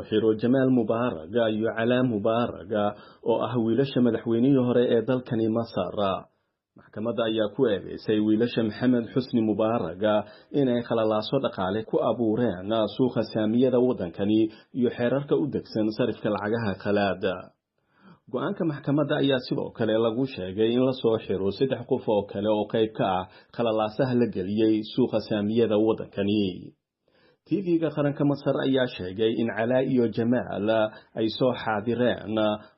xiro Jamaal Mubarak iyo Calaa Mubarak oo ah wiilasha madaxweynihii hore ee dalkani Masar. Maxkamadda ayaa ku eedeysay wiilasha Maxamed Xusni Mubarak inay khalalaaso dhaqaale ku abuureen suuqa saamiyada waddankani iyo xeerarka u degsan sarifka lacagaha qalaad. Go'aanka maxkamadda ayaa sidoo kale lagu sheegay in la soo xiro 3 qof oo kale oo qayb ka ah khalalaasaha la geliyay suuqa saamiyada waddankani. TV-ga qaranka Masar ayaa sheegay in Calaa iyo Jamaal ay soo xaadireen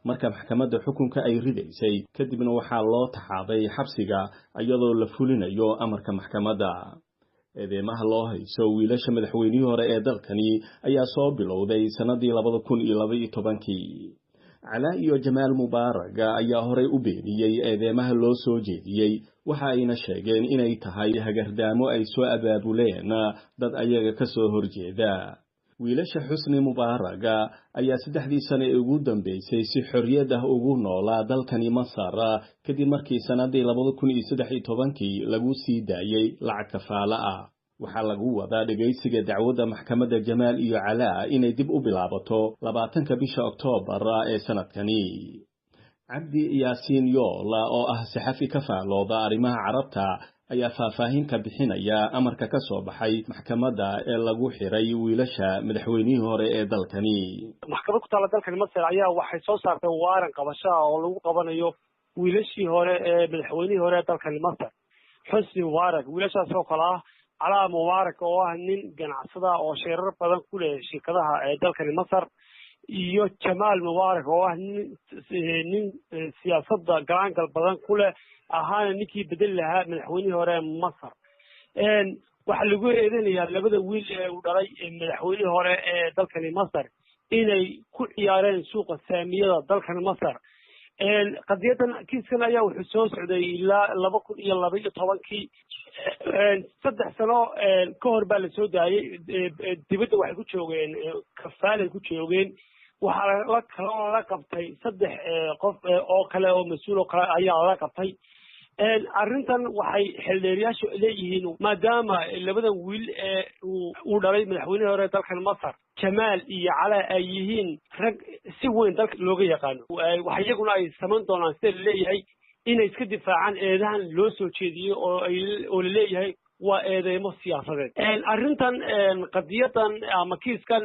marka maxkamadda xukunka ay ridaysay kadibna waxaa loo taxaaday xabsiga iyadoo la fulinayo amarka maxkamadda. Eedeymaha loo hayso wiilasha madaxweynihii hore ee dalkani ayaa soo bilowday sanadii 2012. Calaa iyo Jamaal Mubarak ayaa horey u beeniyay eedeymaha loo soo jeediyay waxa ayna sheegeen inay tahay hagardaamo ay soo abaabuleen dad ayaga ka soo horjeeda. Wiilasha Xusni Mubarak ayaa 3 sano ee ugu dambeysay si xorriyad ah ugu noolaa dalkani Masar kadib markii sanadii 2013 lagu sii daayay lacag kafaala ah. waxaa lagu wadaa dhageysiga dacwadda maxkamadda Jamaal iyo Calaa inay dib u bilaabato 20 bisha Oktoobar ee sanadkani. Cabdi Yaasiin Yool oo ah saxafi ka faalooda arrimaha Carabta ayaa faahfaahin ka bixinaya amarka ka soo baxay maxkamadda ee lagu xiray wiilasha madaxweynihii hore ee dalkani. Maxkamadda ku taala dalkani Masar ayaa waxay soo saartay waaran qabasho oo lagu qabanayo wiilashii hore ee madaxweynihii hore ee dalkani Masar. Xusni Mubarak wiilashaas oo kala ah Calaa Mubarak oo ah nin ganacsada oo sheerar badan ku leh shirkadaha ee dalkani Masar iyo Jamaal Mubarak oo ah nin siyaasadda gacangal badan ku leh ahaana ninkii bedel lahaa madaxweynihii hore ee Masar. waxa lagu eedeynayaa labada wiil ee u dhalay madaxweynihii hore ee dalkani Masar inay ku ciyaareen suuqa saamiyada dalkani Masar. qadiyadan kiiskan ayaa wuxuu soo socday ilaa 2012 3 sano ka hor baa la soo daayay dibadda waxay ku joogeen kafaalay ku joogeen waxaa la qabtay 3 qof oo kale oo mas'uul oo kale ayaa la qabtay. arrintan waxay xildheeriyaashu leeyihiin maadaama labada wiil ee uu dhalay madaxweynihii hore dalkan Masar Jamaal iyo Calaa ay yihiin rag si weyn dalka looga yaqaan waxa iyaguna ay samayn doonaan sida leeyahay inay iska difaacaan eedahan loo soo jeediyay oo leeyahay waa eedeymo siyaasadeed. arrintan qadiyadan ama kiiskan